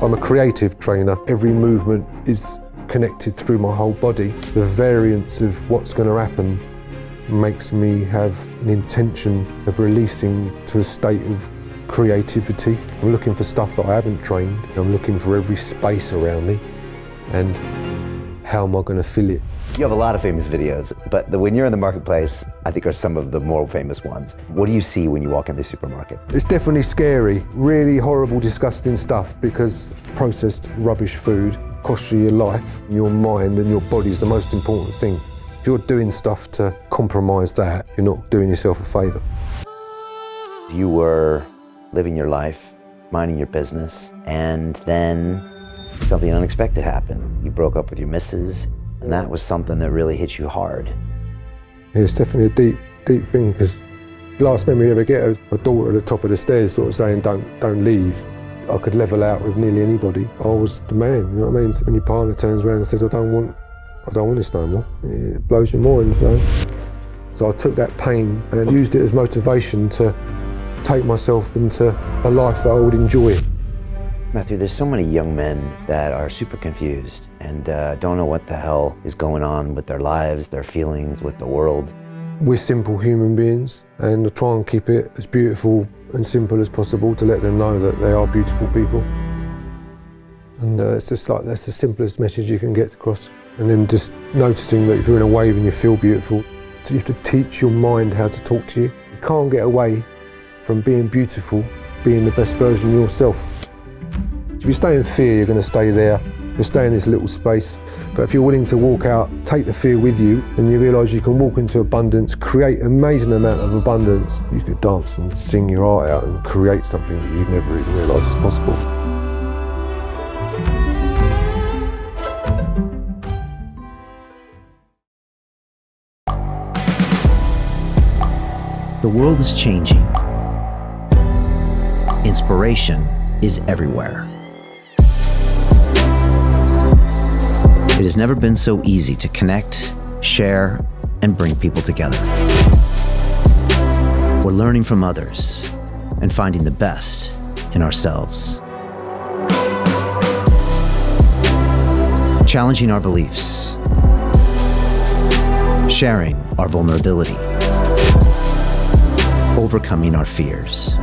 I'm a creative trainer. Every movement is connected through my whole body. The variance of what's going to happen makes me have an intention of releasing to a state of creativity. I'm looking for stuff that I haven't trained. I'm looking for every space around me and how am I going to fill it? You have a lot of famous videos, but when you're in the marketplace, I think are some of the more famous ones. What do you see when you walk in the supermarket? It's definitely scary, really horrible, disgusting stuff, because processed rubbish food costs you your life, your mind and your body is the most important thing. If you're doing stuff to compromise that, you're not doing yourself a favour. You were living your life, minding your business, and then something unexpected happened. You broke up with your missus, and that was something that really hit you hard. Yeah, it's definitely a deep thing, because the last memory I ever get was my daughter at the top of the stairs sort of saying, don't leave. I could level out with nearly anybody. I was the man, you know what I mean? So when your partner turns around and says, I don't want this no more, it blows your mind, So I took that pain and used it as motivation to take myself into a life that I would enjoy. Matthew, there's so many young men that are super confused and don't know what the hell is going on with their lives, their feelings, with the world. We're simple human beings, and I try and keep it as beautiful and simple as possible to let them know that they are beautiful people. And it's just like, that's the simplest message you can get across. And then just noticing that if you're in a wave and you feel beautiful, so you have to teach your mind how to talk to you. You can't get away from being beautiful, being the best version of yourself. If you stay in fear, you're going to stay there. You'll stay in this little space. But if you're willing to walk out, take the fear with you, and you realise you can walk into abundance, create an amazing amount of abundance, you could dance and sing your heart out and create something that you've never even realised is possible. The world is changing. Inspiration is everywhere. It has never been so easy to connect, share, and bring people together. We're learning from others and finding the best in ourselves. Challenging our beliefs. Sharing our vulnerability. Overcoming our fears.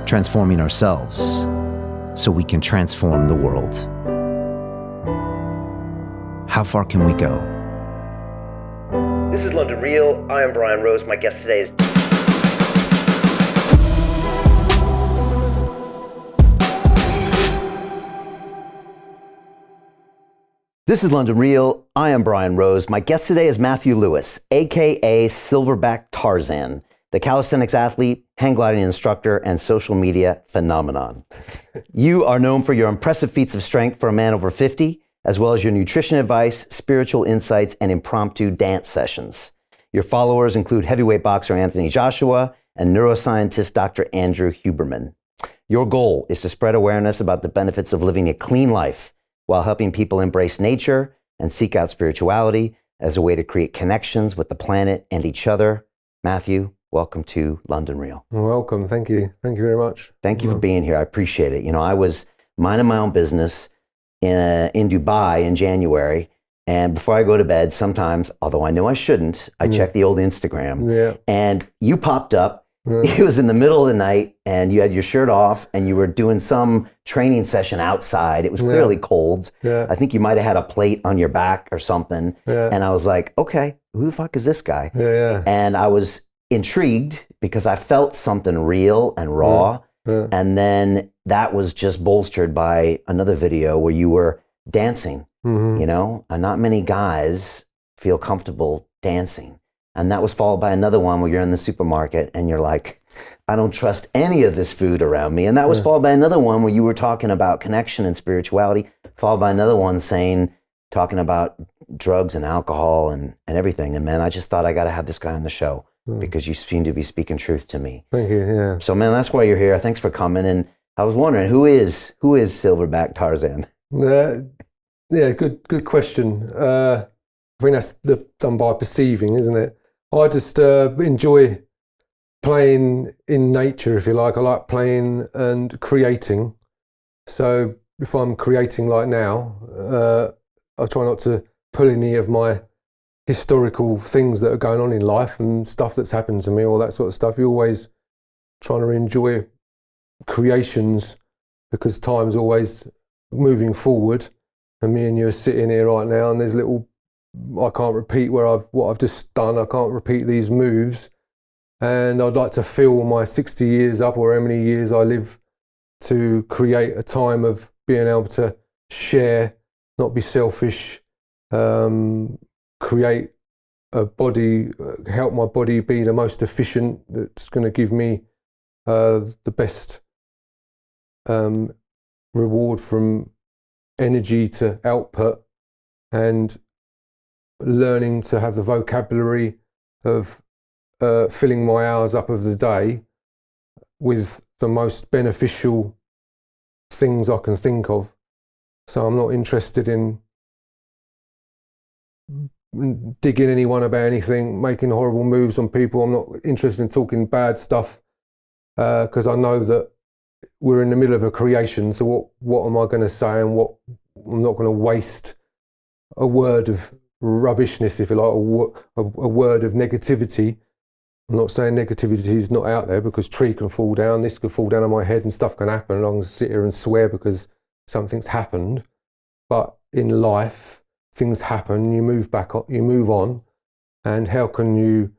Transforming ourselves so we can transform the world. How far can we go? This is London Real. I am Brian Rose. My guest today is... This is London Real. I am Brian Rose. My guest today is Matthew Lewis, aka Silverback Tarzan, the calisthenics athlete, hang gliding instructor, and social media phenomenon. You are known for your impressive feats of strength for a man over 50, as well as your nutrition advice, spiritual insights, and impromptu dance sessions. Your followers include heavyweight boxer Anthony Joshua and neuroscientist Dr. Andrew Huberman. Your goal is to spread awareness about the benefits of living a clean life while helping people embrace nature and seek out spirituality as a way to create connections with the planet and each other. Matthew, welcome to London Real. Welcome, thank you. Thank you very much. Thank you for being here. I appreciate it. You know, I was minding my own business in Dubai in January, and before I go to bed, sometimes, although I know I shouldn't, I check the old Instagram, and you popped up. It was in the middle of the night, and you had your shirt off, and you were doing some training session outside. It was clearly cold. I think you might have had a plate on your back or something, and I was like, okay, who the fuck is this guy? And I was intrigued because I felt something real and raw. And then that was just bolstered by another video where you were dancing, you know, and not many guys feel comfortable dancing. And that was followed by another one where you're in the supermarket and you're like, I don't trust any of this food around me. And that was followed by another one where you were talking about connection and spirituality, followed by another one talking about drugs and alcohol and everything. And man, I just thought I got to have this guy on the show. Because you seem to be speaking truth to me. Thank you, So man, that's why you're here. Thanks for coming. And I was wondering, who is Silverback Tarzan? Good question. I think that's done by perceiving, isn't it? I just enjoy playing in nature, if you like. I like playing and creating. So if I'm creating like now, I try not to pull any of my historical things that are going on in life and stuff that's happened to me, all that sort of stuff. You're always trying to enjoy creations because time's always moving forward. And me and you are sitting here right now, and there's I can't repeat what I've just done. I can't repeat these moves. And I'd like to fill my 60 years up, or how many years I live, to create a time of being able to share, not be selfish, create a body, help my body be the most efficient, that's going to give me the best reward from energy to output, and learning to have the vocabulary of filling my hours up of the day with the most beneficial things I can think of. So I'm not interested in digging anyone about anything, making horrible moves on people. I'm not interested in talking bad stuff because I know that we're in the middle of a creation. So what am I going to say, and what I'm not going to waste a word of rubbishness, if you like, a word of negativity. I'm not saying negativity is not out there, because tree can fall down, this could fall down on my head and stuff can happen, and I'm going to sit here and swear because something's happened. But in life, things happen, you move on, and how can you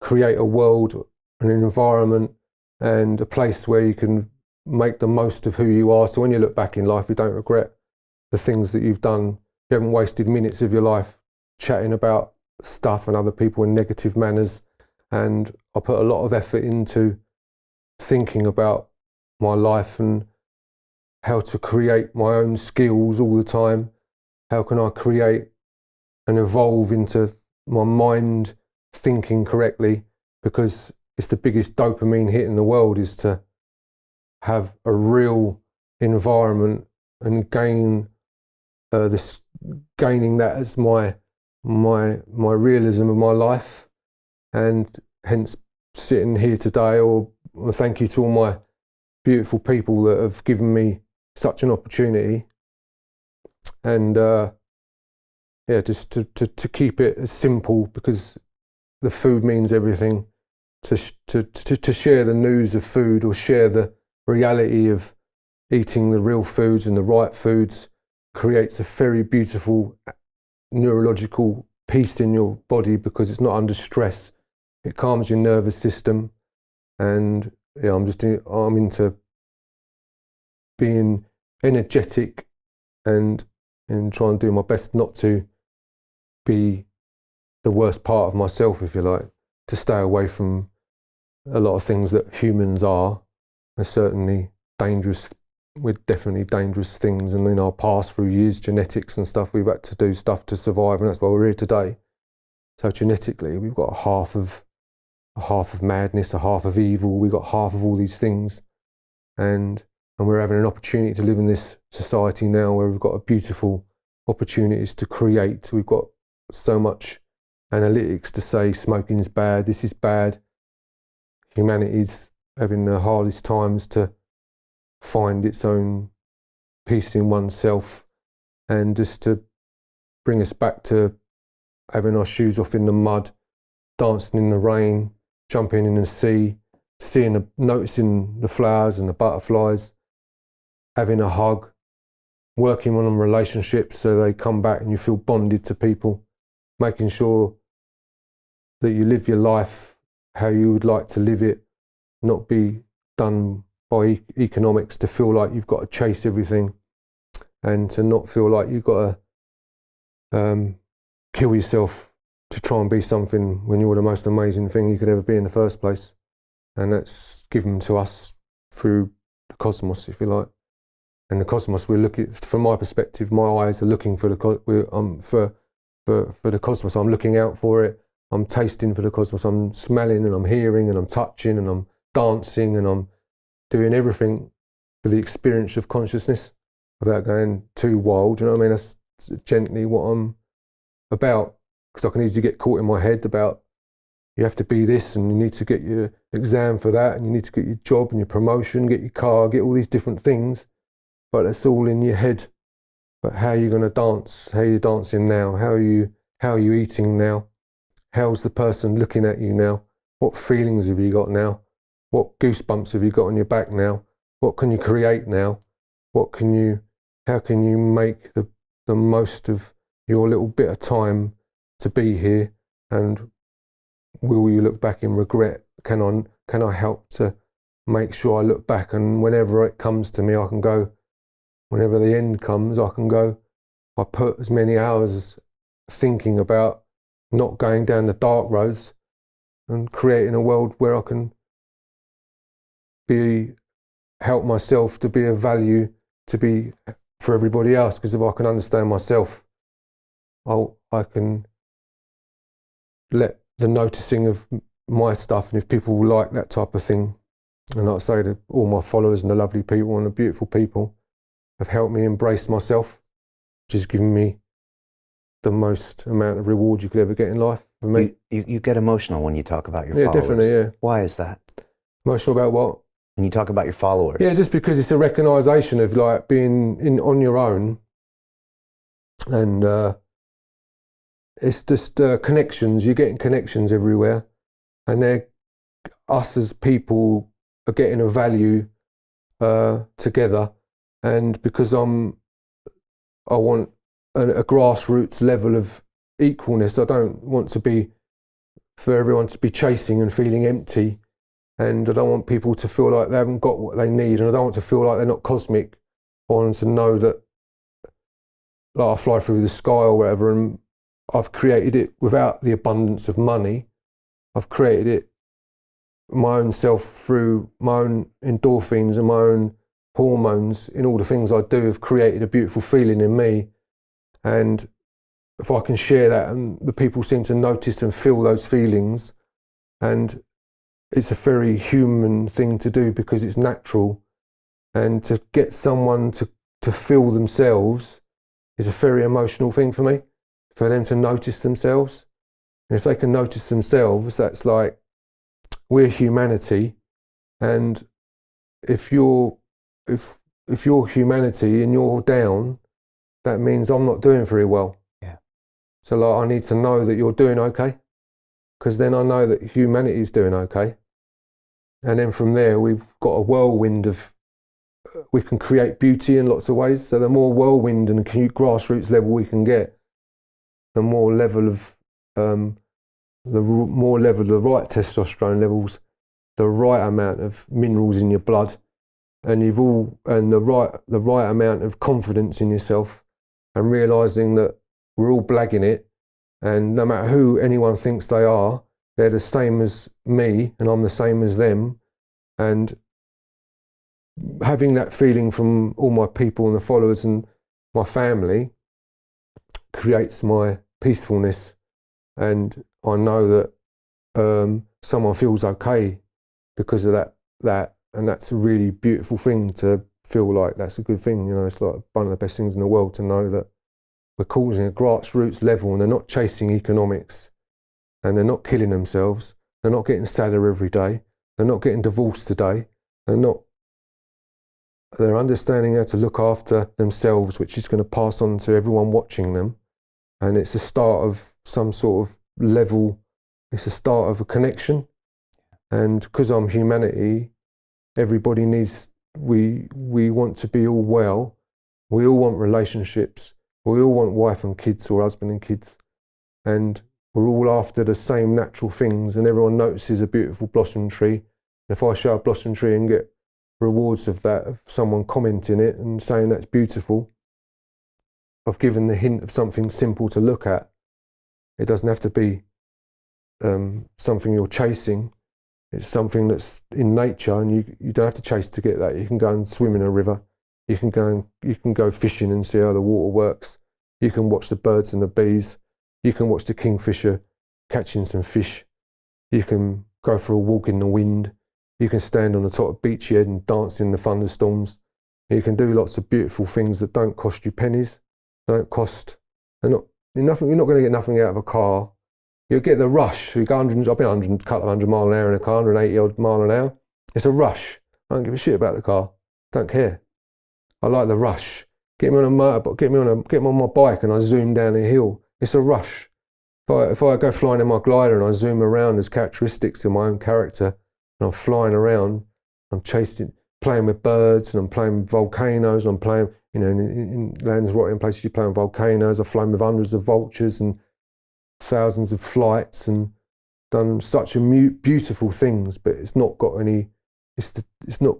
create a world, an environment, and a place where you can make the most of who you are, so when you look back in life, you don't regret the things that you've done. You haven't wasted minutes of your life chatting about stuff and other people in negative manners. And I put a lot of effort into thinking about my life and how to create my own skills all the time. How can I create and evolve into my mind thinking correctly? Because it's the biggest dopamine hit in the world, is to have a real environment and gaining that as my realism of my life. And hence sitting here today, or thank you to all my beautiful people that have given me such an opportunity. And just to keep it as simple, because the food means everything. To share the news of food, or share the reality of eating the real foods and the right foods, creates a very beautiful neurological peace in your body, because it's not under stress. It calms your nervous system. And yeah, I'm into being energetic and trying to do my best not to be the worst part of myself, if you like, to stay away from a lot of things that humans are. They're certainly dangerous. We're definitely dangerous things, and in our past, through years, genetics and stuff, we've had to do stuff to survive, and that's why we're here today. So genetically, we've got a half of madness, a half of evil. We've got half of all these things, and we're having an opportunity to live in this society now where we've got a beautiful opportunities to create. We've got so much analytics to say smoking's bad, this is bad. Humanity's having the hardest times to find its own peace in oneself, and just to bring us back to having our shoes off in the mud, dancing in the rain, jumping in the sea, noticing the flowers and the butterflies, having a hug, working on relationships so they come back and you feel bonded to people, making sure that you live your life how you would like to live it, not be done by economics to feel like you've got to chase everything, and to not feel like you've got to kill yourself to try and be something when you're the most amazing thing you could ever be in the first place. And that's given to us through the cosmos, if you like. And the cosmos, we're looking, from my perspective, my eyes are looking for the cosmos. I'm looking out for it. I'm tasting for the cosmos. I'm smelling and I'm hearing and I'm touching and I'm dancing and I'm doing everything for the experience of consciousness without going too wild. You know what I mean? That's gently what I'm about, because I can easily get caught in my head about, you have to be this, and you need to get your exam for that, and you need to get your job and your promotion, get your car, get all these different things. But it's all in your head. But how are you going to dance? How are you dancing now? How are you eating now? How's the person looking at you now? What feelings have you got now? What goosebumps have you got on your back now? What can you create now? How can you make the most of your little bit of time to be here? And will you look back in regret? Can I help to make sure I look back, and whenever it comes to me, I can go, whenever the end comes, I can go, I put as many hours thinking about not going down the dark roads and creating a world where I can help myself to be of value, to be for everybody else. Because if I can understand myself, I can let the noticing of my stuff, and if people like that type of thing, and like I say to all my followers and the lovely people and the beautiful people, have helped me embrace myself, which has given me the most amount of reward you could ever get in life for me. You get emotional when you talk about your followers. Yeah, definitely, yeah. Why is that? Emotional about what? When you talk about your followers. Yeah, just because it's a recognition of like being on your own, and it's just connections. You're getting connections everywhere, and us as people are getting a value together. And because I want a grassroots level of equalness. I don't want for everyone to be chasing and feeling empty. And I don't want people to feel like they haven't got what they need. And I don't want to feel like they're not cosmic. I want them to know that, like, I fly through the sky or whatever, and I've created it without the abundance of money. I've created it my own self through my own endorphins and my own hormones. In all the things I do have created a beautiful feeling in me. And if I can share that, and the people seem to notice and feel those feelings, and it's a very human thing to do because it's natural, and to get someone to feel themselves is a very emotional thing for me, for them to notice themselves. And if they can notice themselves, that's like, we're humanity, and if you're humanity and you're down, that means I'm not doing very well. Yeah. So like, I need to know that you're doing okay, because then I know that humanity is doing okay. And then from there, we've got a whirlwind of, we can create beauty in lots of ways. So the more whirlwind and grassroots level we can get, the more level of, the right testosterone levels, the right amount of minerals in your blood, and the right amount of confidence in yourself, and realizing that we're all blagging it, and no matter who anyone thinks they are, they're the same as me and I'm the same as them. And having that feeling from all my people and the followers and my family creates my peacefulness, and I know that someone feels okay because of that, and that's a really beautiful thing to feel like. That's a good thing, you know. It's like one of the best things in the world to know that we're causing a grassroots level, and they're not chasing economics, and they're not killing themselves. They're not getting sadder every day. They're not getting divorced today. They're understanding how to look after themselves, which is going to pass on to everyone watching them. And it's the start of some sort of level. It's the start of a connection. And because I'm humanity, everybody needs, we want to be all well. We all want relationships. We all want wife and kids, or husband and kids. And we're all after the same natural things, and everyone notices a beautiful blossom tree. If I show a blossom tree and get rewards of that, of someone commenting it and saying that's beautiful, I've given the hint of something simple to look at. It doesn't have to be something you're chasing. It's something that's in nature, and you don't have to chase to get that. You can go and swim in a river. You can go fishing and see how the water works. You can watch the birds and the bees. You can watch the kingfisher catching some fish. You can go for a walk in the wind. You can stand on the top of beachy head and dance in the thunderstorms. You can do lots of beautiful things that don't cost you pennies. You're not going to get nothing out of a car You get the rush. You go 100, I've been 100, couple of 100 mile an hour in a car, 180 odd mile an hour. It's a rush. I don't give a shit about the car. Don't care. I like the rush. Get me on a motorbike, get me on my bike and I zoom down a hill. It's a rush. If I go flying in my glider and I zoom around, there's characteristics of my own character and I'm flying around, I'm playing with birds and I'm playing with volcanoes, and I'm playing, in Lanzarote and places you play on volcanoes. I've flown with hundreds of vultures and thousands of flights and done such beautiful things, but it's not got any, it's not,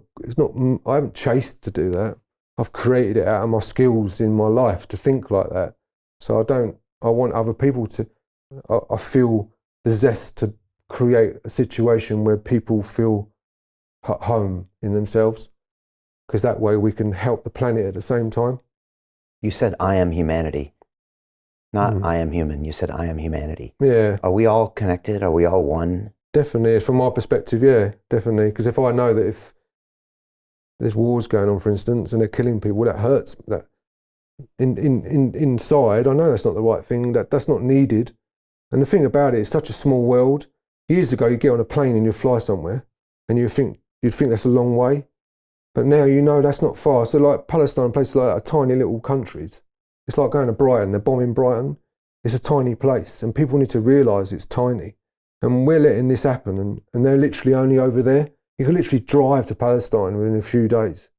I haven't chased to do that. I've created it out of my skills in my life to think like that. So I want other people to, I feel the zest to create a situation where people feel at home in themselves, because that way we can help the planet at the same time. You said, I am humanity. Not I am human. You said, I am humanity. Yeah. Are we all connected? Are we all one? Definitely. From my perspective, yeah, definitely. Because if I know that if there's wars going on, for instance, and they're killing people, that hurts. That inside, I know that's not the right thing. That's not needed. And the thing about it, it's such a small world. Years ago, you get on a plane and you fly somewhere, and you'd think that's a long way. But now you know that's not far. So like Palestine, places like that are tiny little countries. It's like going to Brighton. They're bombing Brighton. It's a tiny place, and people need to realise it's tiny. And we're letting this happen, and they're literally only over there. You can literally drive to Palestine within a few days.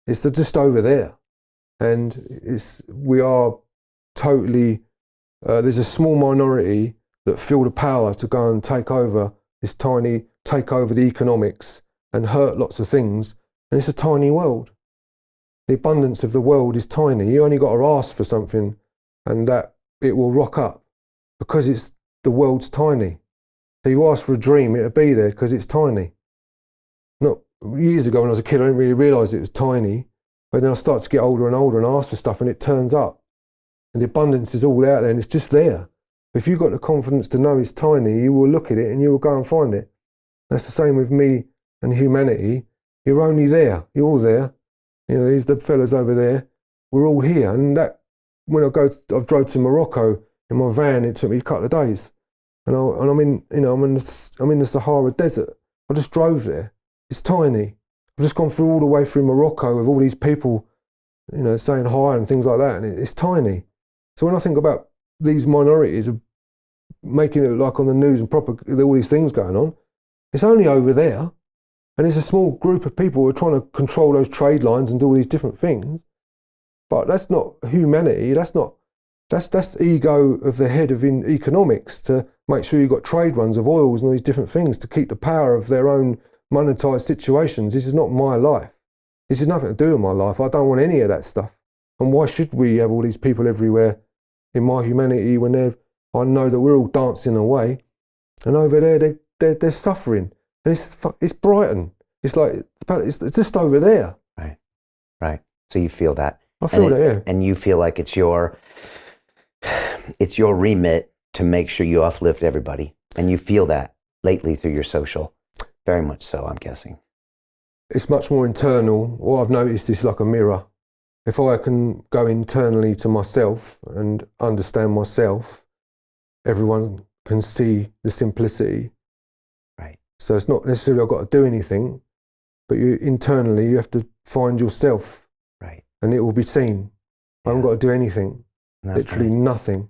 It's just over there. And we are totally, there's a small minority that feel the power to go and take over the economics and hurt lots of things. And it's a tiny world. The abundance of the world is tiny. You only got to ask for something and that it will rock up because the world's tiny. So you ask for a dream, it'll be there because it's tiny. Not years ago when I was a kid, I didn't really realise it was tiny. But then I start to get older and older and ask for stuff and it turns up. And the abundance is all out there and it's just there. If you've got the confidence to know it's tiny, you will look at it and you will go and find it. That's the same with me and humanity. You're only there. You're all there. These the fellas over there. We're all here. And that, when I drove to Morocco in my van, it took me a couple of days. And I'm in the Sahara Desert. I just drove there. It's tiny. I've just gone through all the way through Morocco with all these people, saying hi and things like that. And it's tiny. So when I think about these minorities of making it look like on the news and all these things going on, it's only over there. And it's a small group of people who are trying to control those trade lines and do all these different things. But that's not humanity. That's ego of the head of economics to make sure you've got trade runs of oils and all these different things to keep the power of their own monetized situations. This is not my life. This has nothing to do with my life. I don't want any of that stuff. And why should we have all these people everywhere in my humanity when I know that we're all dancing away and over there they're suffering. And it's Brighton. It's like, it's just over there. Right. So you feel that. I feel that, yeah. And you feel like it's your remit to make sure you uplift everybody. And you feel that lately through your social. Very much so, I'm guessing. It's much more internal. What I've noticed is like a mirror. If I can go internally to myself and understand myself, everyone can see the simplicity. Right. So it's not necessarily I've got to do anything, but internally you have to find yourself. Right. And it will be seen. I haven't got to do anything. Literally nothing.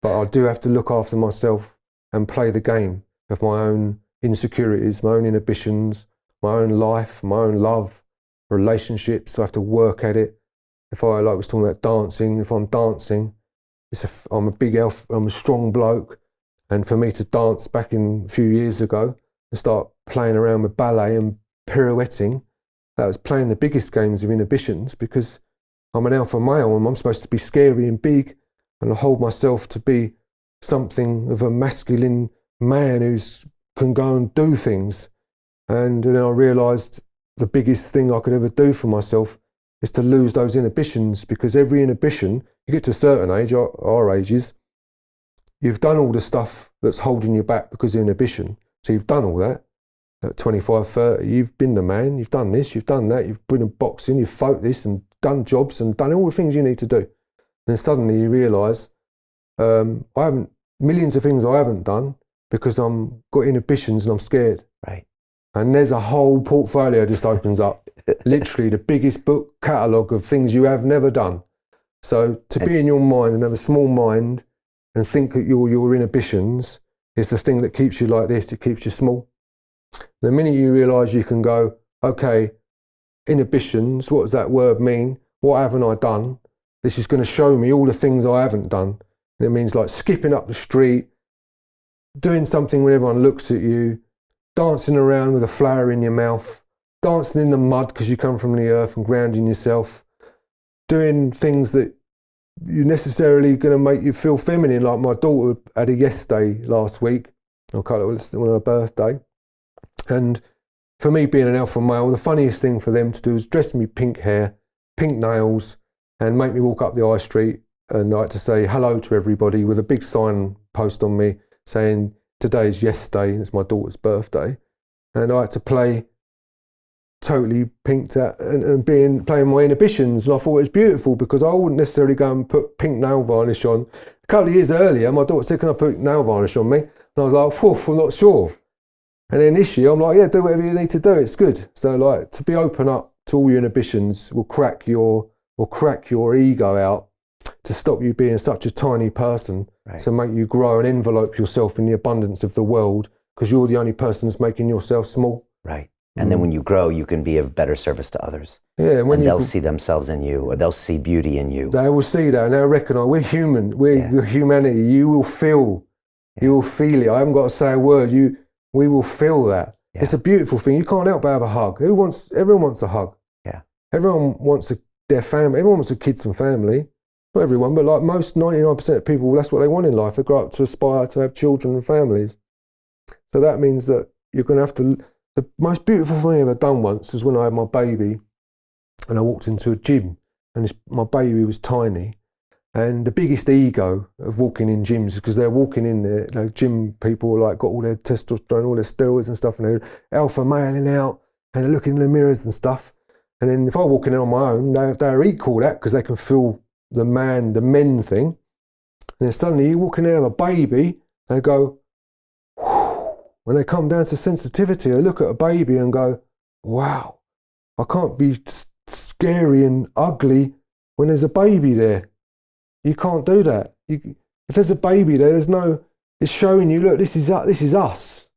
But I do have to look after myself and play the game of my own insecurities, my own inhibitions, my own life, my own love, relationships. I have to work at it. If I was talking about dancing, if I'm dancing, I'm a big elf, I'm a strong bloke. And for me to dance back in a few years ago and start playing around with ballet and pirouetting, that was playing the biggest games of inhibitions because I'm an alpha male and I'm supposed to be scary and big and I hold myself to be something of a masculine man who can go and do things. And then I realised the biggest thing I could ever do for myself is to lose those inhibitions, because every inhibition, you get to a certain age, our ages, you've done all the stuff that's holding you back because of inhibition. So you've done all that. At 25, 30, you've been the man, you've done this, you've done that, you've been in boxing, you've fought this and done jobs and done all the things you need to do. And then suddenly you realise, I haven't millions of things I haven't done because I'm got inhibitions and I'm scared. Right. And there's a whole portfolio just opens up. Literally the biggest book catalogue of things you have never done. So to be in your mind and have a small mind and think that your inhibitions is the thing that keeps you like this, it keeps you small. The minute you realise you can go, okay, inhibitions, what does that word mean? What haven't I done? This is going to show me all the things I haven't done. And it means like skipping up the street, doing something when everyone looks at you, dancing around with a flower in your mouth, dancing in the mud because you come from the earth and grounding yourself, doing things that you're necessarily going to make you feel feminine. Like my daughter had a yes day last week, I call it on her birthday. And for me being an alpha male, the funniest thing for them to do is dress me pink hair, pink nails, and make me walk up the high street and I had to say hello to everybody with a big sign post on me saying today's yes day and it's my daughter's birthday. And I had to play totally pinked out and playing my inhibitions, and I thought it was beautiful because I wouldn't necessarily go and put pink nail varnish on. A couple of years earlier, my daughter said, can I put nail varnish on me? And I was like, whew, I'm not sure. And then this year, I'm like, yeah, do whatever you need to do, it's good. So like to be open up to all your inhibitions will crack your ego out to stop you being such a tiny person, right, to make you grow and envelope yourself in the abundance of the world because you're the only person that's making yourself small. Right. And then when you grow, you can be of better service to others. Yeah, and they'll see themselves in you, or they'll see beauty in you. They will see that and they'll recognise we're human. We're humanity. You will feel. Yeah. You will feel it. I haven't got to say a word. We will feel that. Yeah. It's a beautiful thing. You can't help but have a hug. Everyone wants a hug. Yeah. Everyone wants their family. Everyone wants their kids and family. Not everyone, but like most 99% of people, that's what they want in life. They grow up to aspire to have children and families. So that means that you're going to have to. The most beautiful thing I ever done once was when I had my baby and I walked into a gym and my baby was tiny, and the biggest ego of walking in gyms is because they're walking in there, gym people like got all their testosterone, all their steroids and stuff, and they're alpha mailing out and they're looking in the mirrors and stuff. And then if I walk in on my own, they're equal that because they can feel the men thing. And then suddenly you walk in there with a baby, they go, when they come down to sensitivity, they look at a baby and go, wow, I can't be scary and ugly when there's a baby there. You can't do that. If there's a baby there, it's showing you, look, this is us.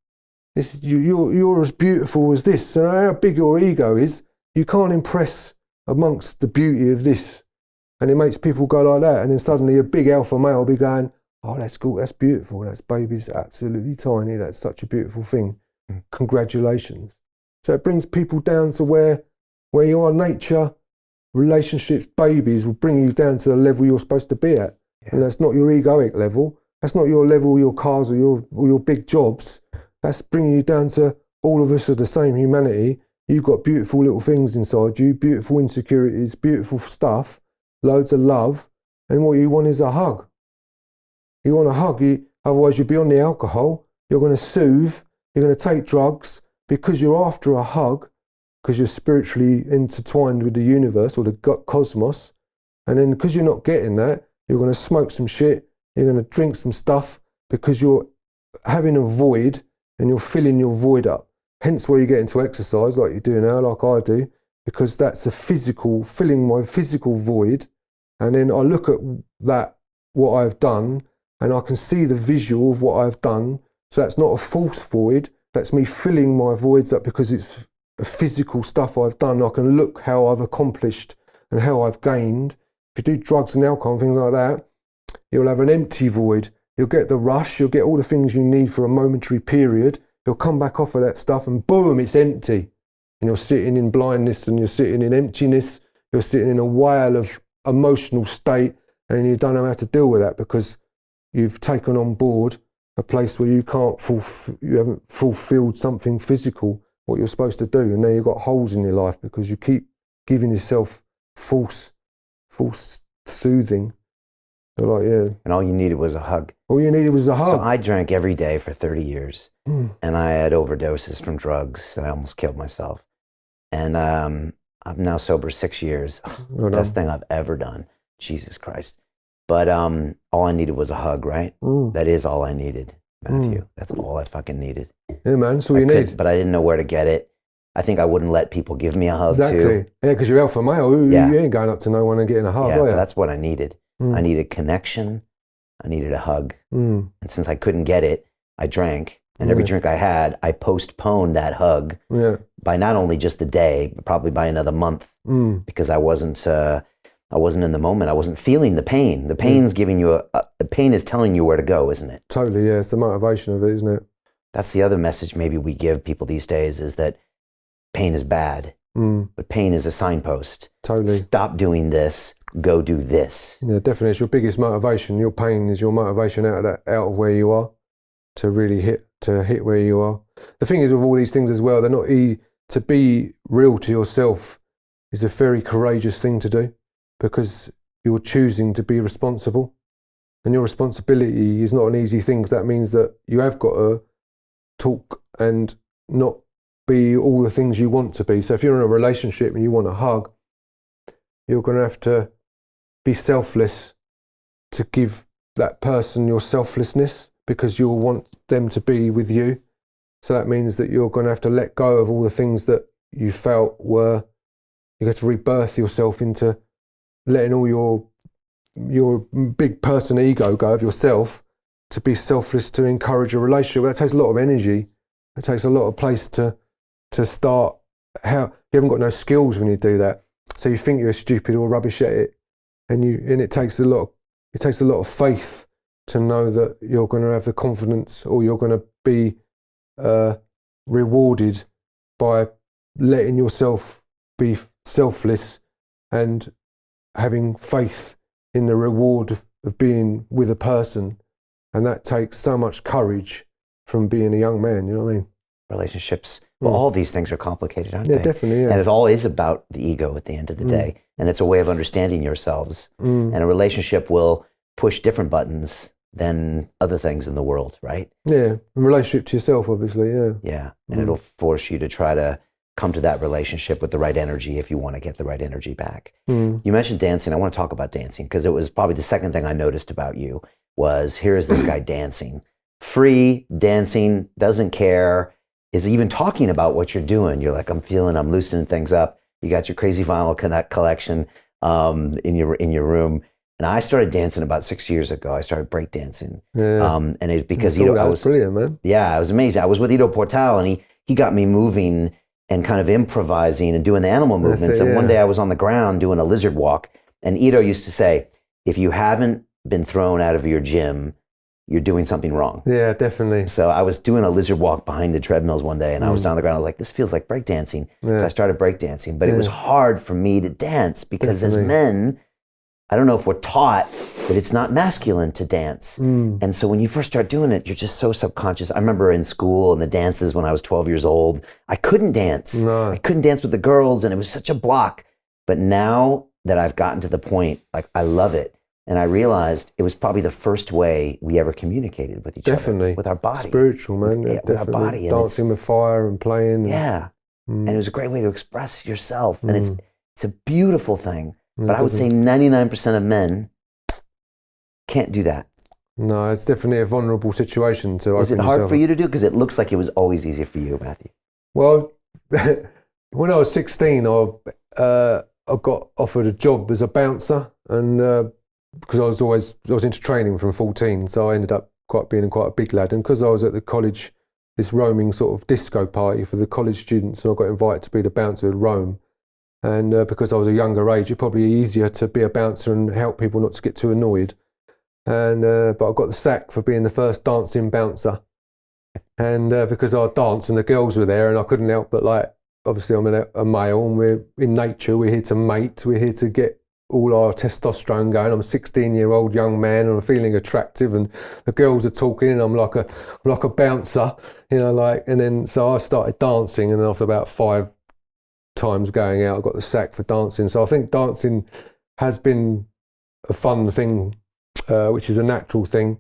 You're as beautiful as this. So how big your ego is, you can't impress amongst the beauty of this. And it makes people go like that. And then suddenly a big alpha male will be going, oh, that's cool, that's beautiful, that baby's absolutely tiny, that's such a beautiful thing. Congratulations. So it brings people down to where you are. Nature, relationships, babies will bring you down to the level you're supposed to be at. Yeah. And that's not your egoic level, that's not your level, your cars or your big jobs. That's bringing you down to all of us are the same humanity. You've got beautiful little things inside you, beautiful insecurities, beautiful stuff, loads of love, and what you want is a hug. You want a hug, otherwise you'll be on the alcohol, you're going to soothe, you're going to take drugs because you're after a hug, because you're spiritually intertwined with the universe or the cosmos, and then because you're not getting that, you're going to smoke some shit, you're going to drink some stuff because you're having a void and you're filling your void up. Hence why you get into exercise like you do now, like I do, because that's a physical, filling my physical void, and then I look at that, what I've done, and I can see the visual of what I've done. So that's not a false void. That's me filling my voids up because it's a physical stuff I've done. I can look how I've accomplished and how I've gained. If you do drugs and alcohol and things like that, you'll have an empty void. You'll get the rush. You'll get all the things you need for a momentary period. You'll come back off of that stuff and boom, it's empty. And you're sitting in blindness and you're sitting in emptiness. You're sitting in a whale of emotional state and you don't know how to deal with that because you've taken on board a place where you haven't fulfilled something physical, what you're supposed to do, and now you've got holes in your life because you keep giving yourself false soothing. So like, yeah. And all you needed was a hug. All you needed was a hug. So I drank every day for 30 years, and I had overdoses from drugs, and I almost killed myself. And I'm now sober 6 years. Best thing I've ever done. Jesus Christ. But all I needed was a hug, right? That is all I needed, Matthew. That's all I fucking needed. Yeah, man, that's all you need. But I didn't know where to get it. I think I wouldn't let people give me a hug too. Exactly. Yeah, because you're alpha male. You ain't going up to no one and getting a hug, are you? That's what I needed. I needed connection. I needed a hug. And since I couldn't get it, I drank. And every drink I had, I postponed that hug by not only just a day, but probably by another month, because I wasn't in the moment. I wasn't feeling the pain. The pain's giving you the pain is telling you where to go, isn't it? Totally, yeah. It's the motivation of it, isn't it? That's the other message maybe we give people these days, is that pain is bad, but pain is a signpost. Totally. Stop doing this, go do this. Yeah, definitely. It's your biggest motivation. Your pain is your motivation out of where you are to really hit where you are. The thing is with all these things as well, they're not easy. To be real to yourself is a very courageous thing to do, because you're choosing to be responsible. And your responsibility is not an easy thing, because that means that you have got to talk and not be all the things you want to be. So if you're in a relationship and you want a hug, you're going to have to be selfless to give that person your selflessness, because you'll want them to be with you. So that means that you're going to have to let go of all the things that you felt were, you have to rebirth yourself into letting all your big person ego go of yourself to be selfless, to encourage a relationship. That takes a lot of energy. It takes a lot of place to start. You haven't got no skills when you do that, so you think you're stupid or rubbish at it, and it takes a lot of faith to know that you're going to have the confidence, or you're going to be rewarded by letting yourself be selfless and having faith in the reward of being with a person. And that takes so much courage from being a young man, you know what I mean? Relationships. Well, all these things are complicated, aren't they? Yeah, definitely, yeah. And it all is about the ego at the end of the day. And it's a way of understanding yourselves. And a relationship will push different buttons than other things in the world, right? Yeah, in relationship to yourself, obviously, yeah. Yeah, and it'll force you to try to come to that relationship with the right energy if you want to get the right energy back. You mentioned dancing. I want to talk about dancing, because it was probably the second thing I noticed about you was, here is this guy dancing. Free, dancing, doesn't care, is even talking about what you're doing. You're like, I'm loosening things up. You got your crazy vinyl collection in your room. And I started dancing about 6 years ago. I started breakdancing. Yeah. And it because I was brilliant, man. Yeah, it was amazing. I was with Ido Portal, and he got me moving and kind of improvising and doing the animal movements. And one day I was on the ground doing a lizard walk, and Ido used to say, if you haven't been thrown out of your gym, you're doing something wrong. Yeah, definitely. So I was doing a lizard walk behind the treadmills one day, and I was down on the ground. I was like, this feels like breakdancing. So I started breakdancing, but it was hard for me to dance, because as men, I don't know if we're taught that it's not masculine to dance. And so when you first start doing it, you're just so subconscious. I remember in school and the dances when I was 12 years old, I couldn't dance. No. I couldn't dance with the girls, and it was such a block. But now that I've gotten to the point, like, I love it. And I realized it was probably the first way we ever communicated with each other. With our body. Spiritual, man. With our body. Dancing with fire and playing. And it was a great way to express yourself. And it's a beautiful thing. But I would say 99% of men can't do that. No, it's definitely a vulnerable situation to open yourself. Was it hard for you to do? Because it looks like it was always easy for you, Matthew. Well, when I was 16, I got offered a job as a bouncer, and because I was into training from 14, so I ended up being quite a big lad. And because I was at the college, this roaming sort of disco party for the college students, and I got invited to be the bouncer at Rome. And because I was a younger age, it's probably easier to be a bouncer and help people not to get too annoyed. And but I got the sack for being the first dancing bouncer. And because I danced and the girls were there, and I couldn't help but, like, obviously I'm a male, and we're in nature, we're here to mate, we're here to get all our testosterone going. I'm a 16-year-old young man, and I'm feeling attractive, and the girls are talking, and I'm like a bouncer, you know, like. And then so I started dancing, and after about 5 times going out, I got the sack for dancing. So I think dancing has been a fun thing, which is a natural thing.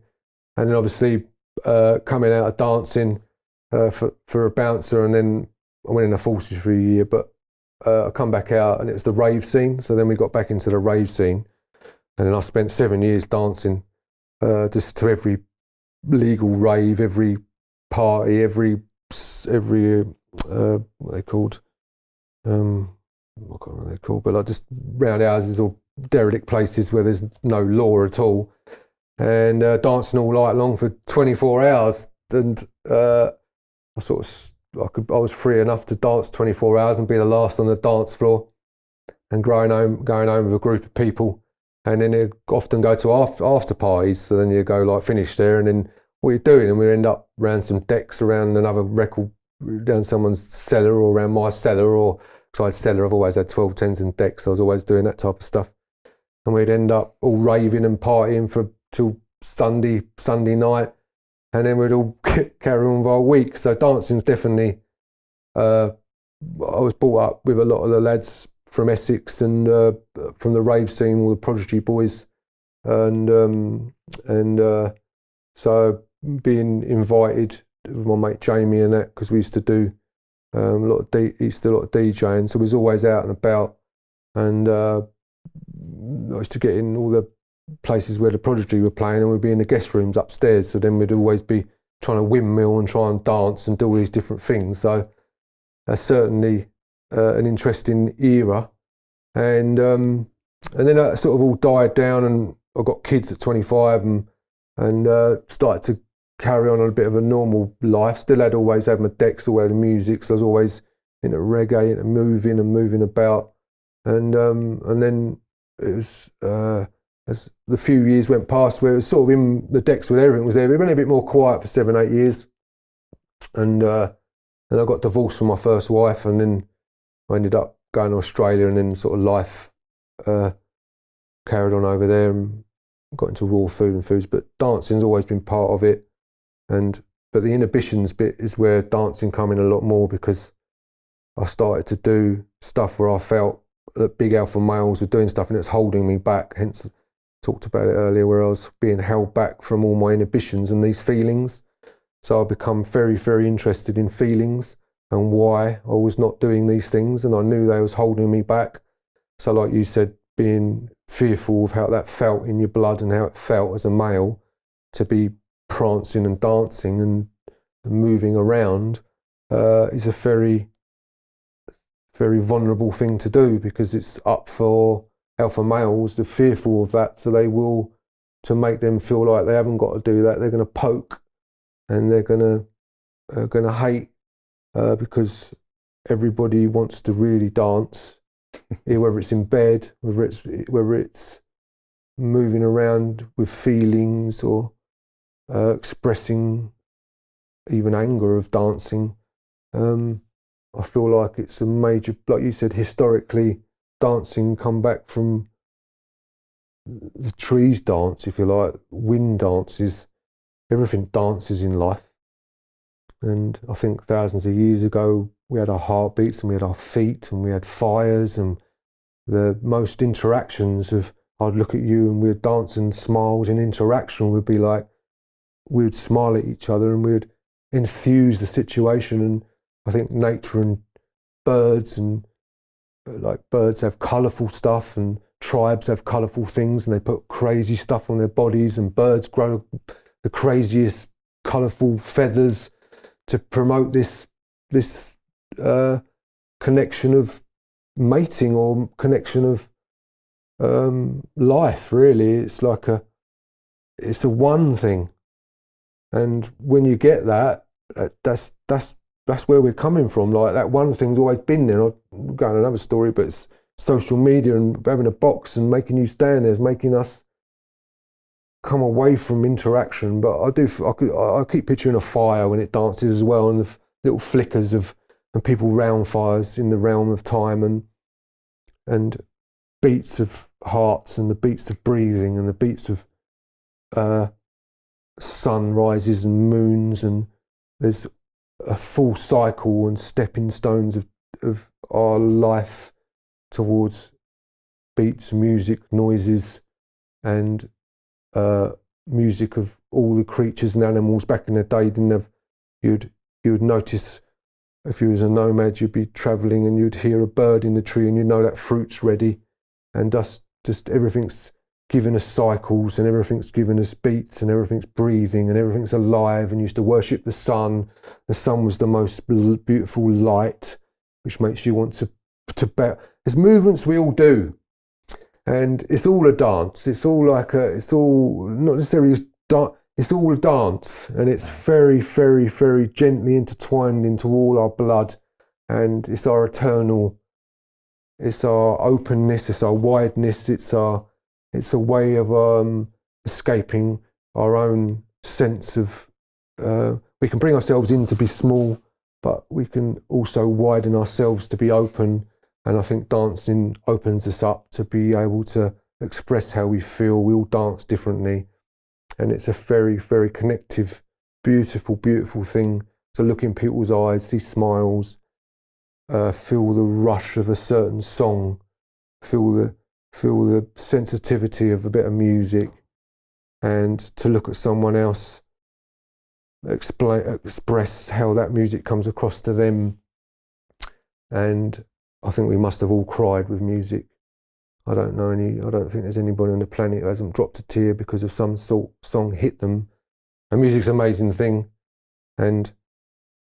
And then obviously coming out of dancing for a bouncer, and then I went in the forces for a year, but I come back out and it was the rave scene. So then we got back into the rave scene. And then I spent 7 years dancing just to every legal rave, every party, every what they called, I can't remember what they're called, but like just roundhouses or derelict places where there's no law at all, and dancing all night long for 24 hours. And I was free enough to dance 24 hours and be the last on the dance floor, and going home with a group of people. And then you often go to after parties, so then you go like finish there, and then what are you doing? And we end up around some decks, around another record, down someone's cellar or around my cellar, or because I had cellar, I've always had 1210s and decks, so I was always doing that type of stuff. And we'd end up all raving and partying till Sunday night, and then we'd all carry on with our week. So dancing's definitely, I was brought up with a lot of the lads from Essex and from the rave scene, all the Prodigy boys, and so being invited with my mate Jamie and that, because we used to do a lot of DJing, so we was always out and about, and I used to get in all the places where the Prodigy were playing, and we'd be in the guest rooms upstairs. So then we'd always be trying to windmill and try and dance and do all these different things. So that's certainly an interesting era, and then that sort of all died down, and I got kids at 25 and started to carry on a bit of a normal life. Still always had my decks, all had the music, so I was always into reggae, into moving about, and then it was as the few years went past where it was sort of in the decks with everything was there. We've been a bit more quiet for 7-8 years, and I got divorced from my first wife, and then I ended up going to Australia, and then sort of life carried on over there and got into raw food and foods. But dancing's always been part of it, but the inhibitions bit is where dancing come in a lot more, because I started to do stuff where I felt that big alpha males were doing stuff and it was holding me back. Hence, I talked about it earlier, where I was being held back from all my inhibitions and these feelings. So I become very, very interested in feelings and why I was not doing these things, and I knew they was holding me back. So like you said, being fearful of how that felt in your blood and how it felt as a male to be prancing and dancing and moving around is a very, very vulnerable thing to do, because it's up for alpha males. They're fearful of that, so they will, to make them feel like they haven't got to do that, they're going to poke and they're going to hate, because everybody wants to really dance, whether it's in bed, whether it's moving around with feelings, or expressing even anger of dancing. I feel like it's a major, like you said, historically, dancing come back from the trees dance, if you like, wind dances, everything dances in life. And I think thousands of years ago, we had our heartbeats and we had our feet and we had fires, and the most interactions of, I'd look at you and we'd dance and smiles, and interaction would be like, we'd smile at each other and we'd infuse the situation. And I think nature and birds, and like birds have colourful stuff, and tribes have colourful things, and they put crazy stuff on their bodies, and birds grow the craziest colourful feathers to promote this connection of mating, or connection of life. Really, it's like it's a one thing, and when you get that, that's where we're coming from. Like, that one thing's always been there. I'll go on another story, but it's social media and having a box and making you stand there is making us come away from interaction. But I keep picturing a fire when it dances as well, and the little flickers of, and people round fires in the realm of time, and beats of hearts, and the beats of breathing, and the beats of sunrises and moons, and there's a full cycle and stepping stones of our life towards beats, music, noises, and music of all the creatures and animals. Back in the day, you'd notice, if you was a nomad, you'd be travelling and you'd hear a bird in the tree, and you know that fruit's ready, and just everything's giving us cycles, and everything's giving us beats, and everything's breathing, and everything's alive, and you used to worship the sun. The sun was the most beautiful light, which makes you want to bow. There's movements we all do, and it's all a dance. It's all it's all not necessarily it's all a dance, and it's very, very, very gently intertwined into all our blood, and it's our eternal, it's our openness, it's our wideness, it's a way of escaping our own sense of, we can bring ourselves in to be small, but we can also widen ourselves to be open. And I think dancing opens us up to be able to express how we feel. We all dance differently. And it's a very, very connective, beautiful, beautiful thing to look in people's eyes, see smiles, feel the rush of a certain song, feel the sensitivity of a bit of music, and to look at someone else express how that music comes across to them. And I think we must have all cried with music. I don't think there's anybody on the planet who hasn't dropped a tear because of some song hit them. And music's an amazing thing. And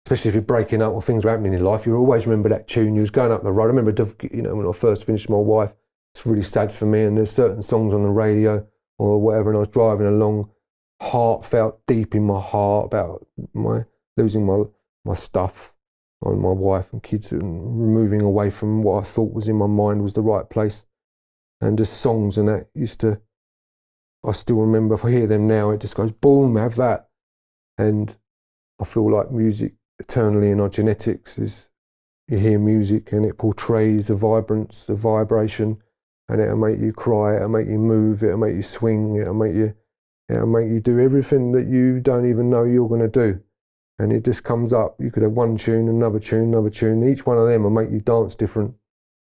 especially if you're breaking up or things are happening in life, you always remember that tune. You was going up the road. I remember, when I first finished my wife, it's really sad for me. And there's certain songs on the radio or whatever, and I was driving along, heartfelt, deep in my heart about losing my stuff on my wife and kids, and moving away from what I thought was in my mind was the right place. And the songs and that I still remember, if I hear them now, it just goes, boom, have that. And I feel like music eternally in our genetics is, you hear music and it portrays a vibrance, a vibration, and it'll make you cry, it'll make you move, it'll make you swing, it'll make you do everything that you don't even know you're going to do. And it just comes up. You could have one tune, another tune, another tune. Each one of them will make you dance different.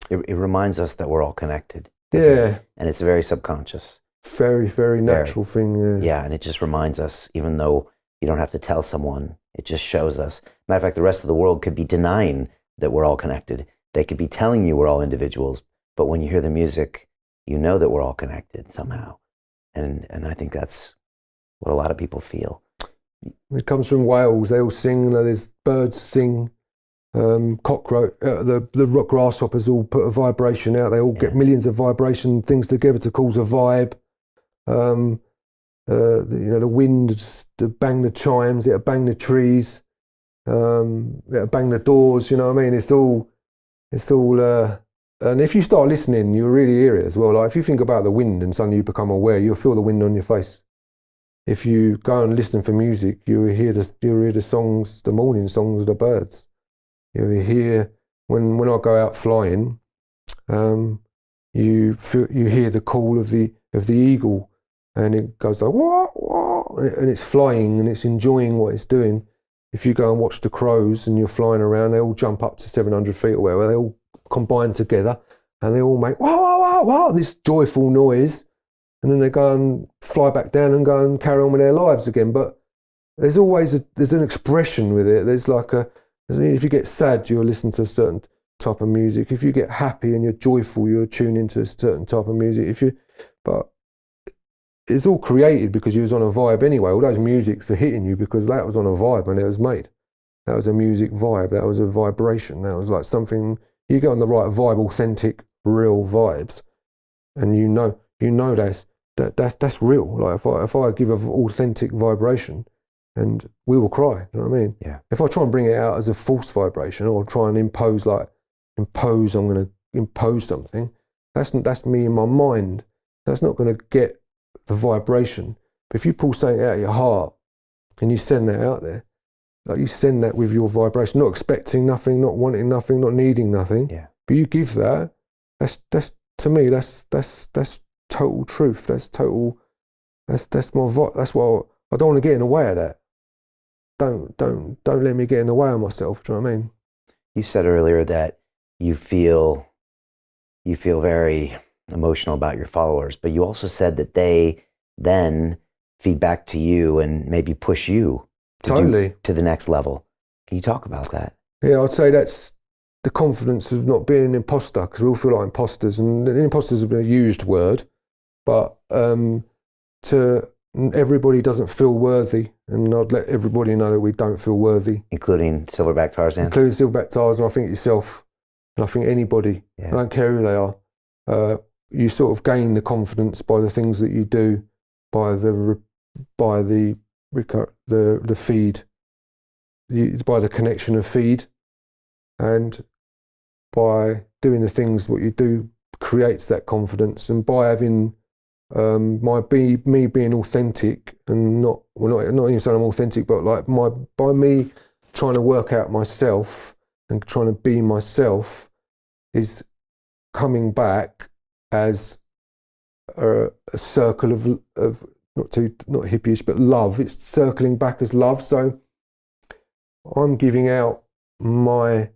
It reminds us that we're all connected. Yeah. And it's very subconscious. Very, very natural thing. Yeah. Yeah, and it just reminds us, even though you don't have to tell someone, it just shows us. Matter of fact, the rest of the world could be denying that we're all connected. They could be telling you we're all individuals. But when you hear the music, you know that we're all connected somehow. And I think that's what a lot of people feel. It comes from Wales. They all sing. There's birds sing. Cockroach, the grasshoppers all put a vibration out. They all get millions of vibration things together to cause a vibe. The wind to bang the chimes, it'll bang the trees, it'll bang the doors. You know what I mean? It's all. And if you start listening, you'll really hear it as well. Like if you think about the wind and suddenly you become aware, you'll feel the wind on your face. If you go and listen for music, you'll hear the songs, the morning songs of the birds. You hear when I go out flying, you hear the call of the eagle, and it goes like wah, wah, and it's flying and it's enjoying what it's doing. If you go and watch the crows and you're flying around, they all jump up to 700 feet or whatever. They all combine together and they all make wah wah wah wah, this joyful noise, and then they go and fly back down and go and carry on with their lives again. But there's always there's an expression with it. There's like if you get sad, you'll listen to a certain type of music. If you get happy and you're joyful, you'll tune into a certain type of music. But it's all created because you was on a vibe anyway. All those musics are hitting you because that was on a vibe when it was made. That was a music vibe. That was a vibration. That was like something, you get on the right vibe, authentic, real vibes, and you know that's real. Like if I give an authentic vibration, and we will cry, you know what I mean? Yeah. If I try and bring it out as a false vibration or try and impose, I'm going to impose something, that's me in my mind. That's not going to get the vibration. But if you pull something out of your heart and you send that out there, like you send that with your vibration, not expecting nothing, not wanting nothing, not needing nothing, but you give that, that's to me, that's total truth. That's total, that's what I don't want to get in the way of that. Don't let me get in the way of myself. Do you know what I mean? You said earlier that you feel very emotional about your followers, but you also said that they then feed back to you and maybe push you to the next level. Can you talk about that? Yeah, I'd say that's the confidence of not being an imposter, because we all feel like imposters, and imposter is a used word, but everybody doesn't feel worthy, and I'd let everybody know that we don't feel worthy. Including Silverback Tarzan? Including Silverback Tarzan, I think yourself, and I think anybody, I don't care who they are, you sort of gain the confidence by the things that you do, by the feed, by the connection of feed, and by doing the things what you do creates that confidence, and by having me being authentic, and not even saying I'm authentic, but like by me trying to work out myself and trying to be myself is coming back as a circle of not hippyish, but love. It's circling back as love. So I'm giving out my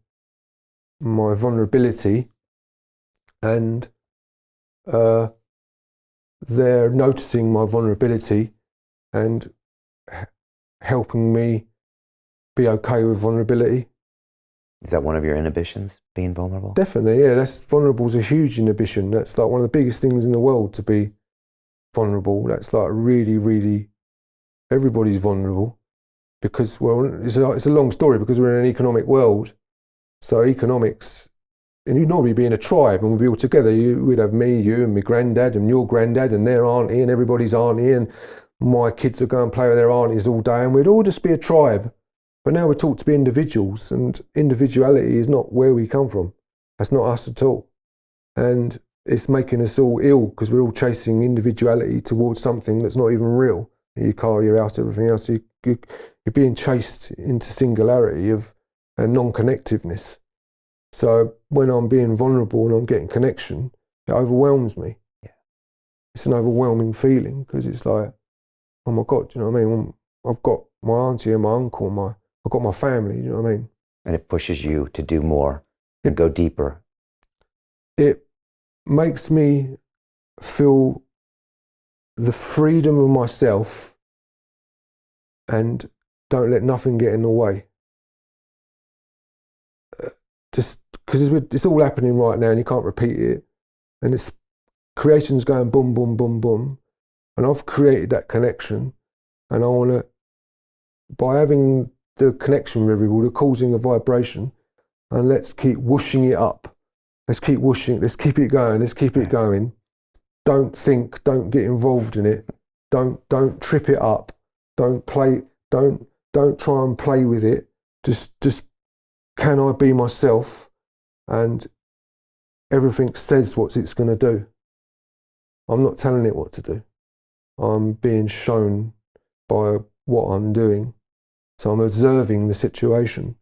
vulnerability, and they're noticing my vulnerability and helping me be okay with vulnerability. Is that one of your inhibitions, being vulnerable? Definitely, yeah. Vulnerable is a huge inhibition. That's like one of the biggest things in the world, to be vulnerable. That's like really, really, everybody's vulnerable, because, well, it's a long story, because we're in an economic world. So economics, and you'd normally be in a tribe and we'd be all together. We'd have me, you, and my granddad, and your granddad, and their auntie, and everybody's auntie, and my kids would go and play with their aunties all day, and we'd all just be a tribe. But now we're taught to be individuals, and individuality is not where we come from. That's not us at all. And it's making us all ill, because we're all chasing individuality towards something that's not even real. Your car, your house, everything else. You're being chased into singularity and non-connectiveness. So when I'm being vulnerable and I'm getting connection, it overwhelms me. Yeah. It's an overwhelming feeling, because it's like, oh my God, do you know what I mean? I've got my auntie and my uncle, I've got my family, do you know what I mean? And it pushes you to do more and go deeper. It makes me feel the freedom of myself and don't let nothing get in the way. Just because it's all happening right now and you can't repeat it. And creation's going boom, boom, boom, boom. And I've created that connection, and I want to, by having the connection with everybody, the causing a vibration, and let's keep whooshing it up. Let's keep whooshing, let's keep it going, let's keep it going. Don't think, don't get involved in it. Don't trip it up. Don't try and play with it. Just can I be myself? And everything says what it's going to do. I'm not telling it what to do. I'm being shown by what I'm doing. So I'm observing the situation,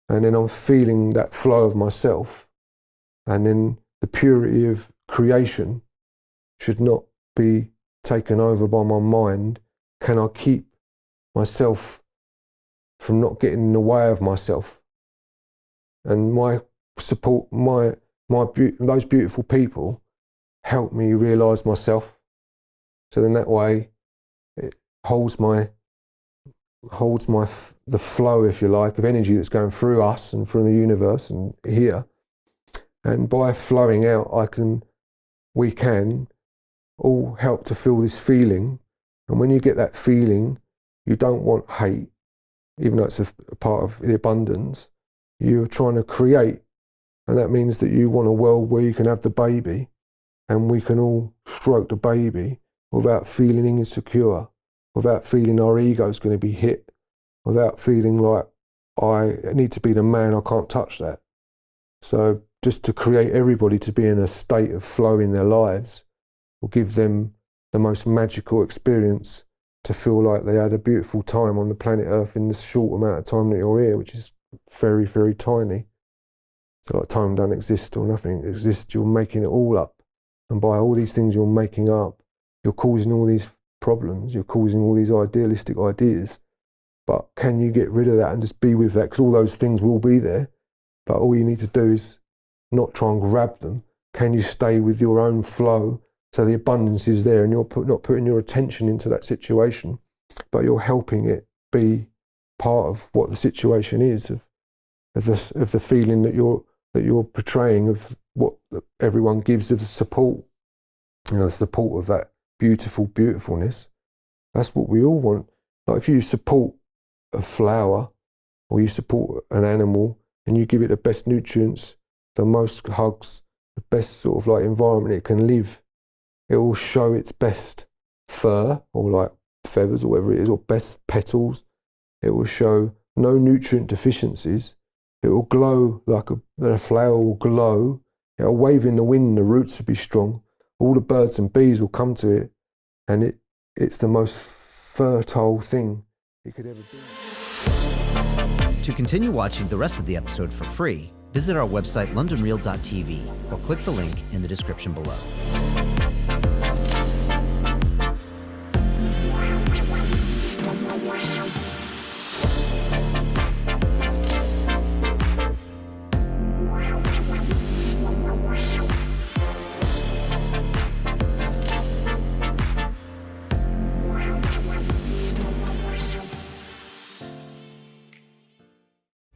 and then I'm feeling that flow of myself, and then the purity of creation should not be taken over by my mind. Can I keep myself from not getting in the way of myself? And my support, those beautiful people help me realise myself. So then that way it holds the flow, if you like, of energy that's going through us and through the universe and here. And by flowing out, we can all help to feel this feeling. And when you get that feeling, you don't want hate, even though it's a part of the abundance. You're trying to create, and that means that you want a world where you can have the baby, and we can all stroke the baby without feeling insecure, without feeling our ego's going to be hit, without feeling like I need to be the man, I can't touch that. So just to create everybody to be in a state of flow in their lives will give them the most magical experience, to feel like they had a beautiful time on the planet Earth in this short amount of time that you're here, which is very, very tiny. So like time don't exist or nothing exists, you're making it all up. And by all these things you're making up, you're causing all these problems, you're causing all these idealistic ideas. But can you get rid of that and just be with that? Because all those things will be there, but all you need to do is not try and grab them. Can you stay with your own flow, so the abundance is there, and you're not putting your attention into that situation, but you're helping it be part of what the situation is, of the feeling that you're portraying, of what everyone gives of support. the support of that beautifulness. That's what we all want. Like if you support a flower or you support an animal and you give it the best nutrients, the most hugs, the best sort of like environment it can live, it will show its best fur or like feathers or whatever it is, or best petals. It will show no nutrient deficiencies. It will glow like the flower will glow. It will wave in the wind, the roots will be strong. All the birds and bees will come to it, and it's the most fertile thing it could ever be. To continue watching the rest of the episode for free, visit our website londonreal.tv or click the link in the description below.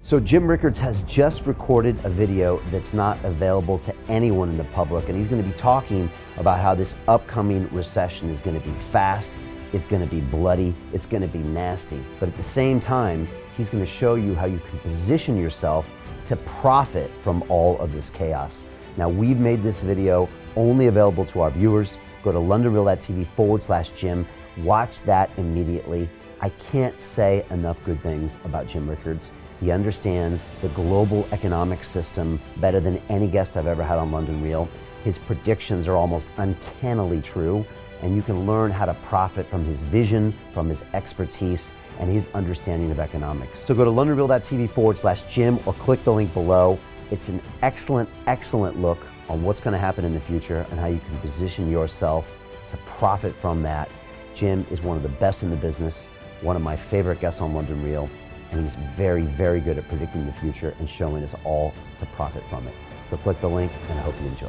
So Jim Rickards has just recorded a video that's not available to anyone in the public, and he's going to be talking about how this upcoming recession is going to be fast, it's going to be bloody, it's going to be nasty. But at the same time, he's going to show you how you can position yourself to profit from all of this chaos. Now, we've made this video only available to our viewers. Go to londonreal.tv/Jim. Watch that immediately. I can't say enough good things about Jim Rickards. He understands the global economic system better than any guest I've ever had on London Real. His predictions are almost uncannily true, and you can learn how to profit from his vision, from his expertise, and his understanding of economics. So go to londonreal.tv/Jim or click the link below. It's an excellent, excellent look on what's going to happen in the future and how you can position yourself to profit from that. Jim is one of the best in the business, one of my favorite guests on London Real, and he's very, very good at predicting the future and showing us all to profit from it. So click the link, and I hope you enjoy.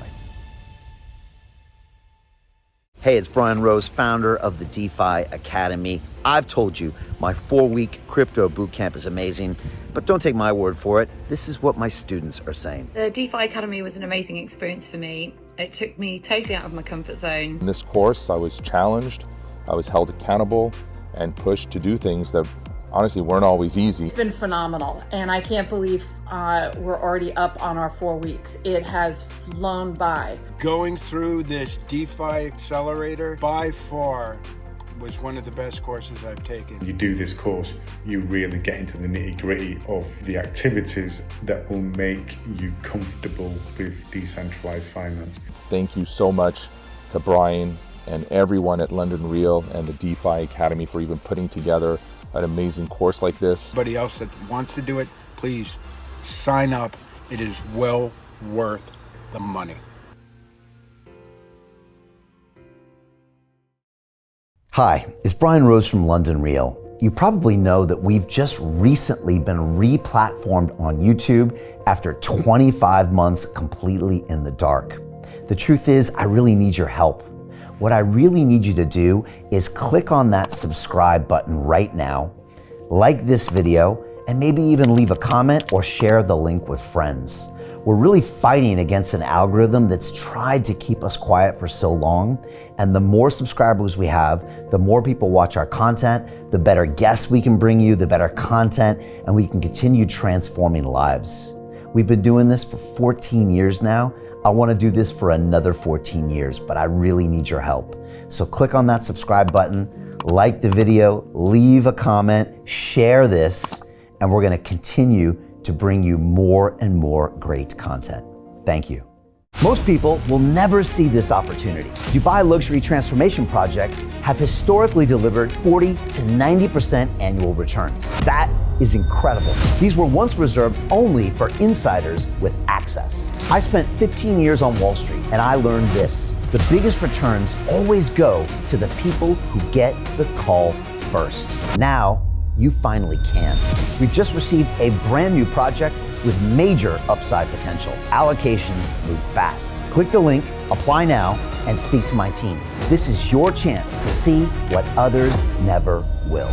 Hey, it's Brian Rose, founder of the DeFi Academy. I've told you my 4-week crypto bootcamp is amazing, but don't take my word for it. This is what my students are saying. The DeFi Academy was an amazing experience for me. It took me totally out of my comfort zone. In this course, I was challenged, I was held accountable, and pushed to do things that honestly weren't always easy. It's been phenomenal, and I can't believe we're already up on our 4 weeks. It has flown by. Going through this DeFi accelerator by far was one of the best courses I've taken. You do this course, you really get into the nitty-gritty of the activities that will make you comfortable with decentralized finance. Thank you so much to Brian and everyone at London Real and the DeFi Academy for even putting together an amazing course like this. Anybody else that wants to do it, please sign up. It is well worth the money. Hi, it's Brian Rose from London Real. You probably know that we've just recently been re-platformed on YouTube after 25 months completely in the dark. The truth is, I really need your help. What I really need you to do is click on that subscribe button right now, like this video, and maybe even leave a comment or share the link with friends. We're really fighting against an algorithm that's tried to keep us quiet for so long, and the more subscribers we have, the more people watch our content, the better guests we can bring you, the better content, and we can continue transforming lives. We've been doing this for 14 years now. I want to do this for another 14 years, but I really need your help. So click on that subscribe button, like the video, leave a comment, share this, and we're going to continue to bring you more and more great content. Thank you. Most people will never see this opportunity. Dubai luxury transformation projects have historically delivered 40 to 90% annual returns. That is incredible. These were once reserved only for insiders with access. I spent 15 years on Wall Street, and I learned this: the biggest returns always go to the people who get the call first. Now, you finally can. We've just received a brand new project with major upside potential. Allocations move fast. Click the link, apply now, and speak to my team. This is your chance to see what others never will.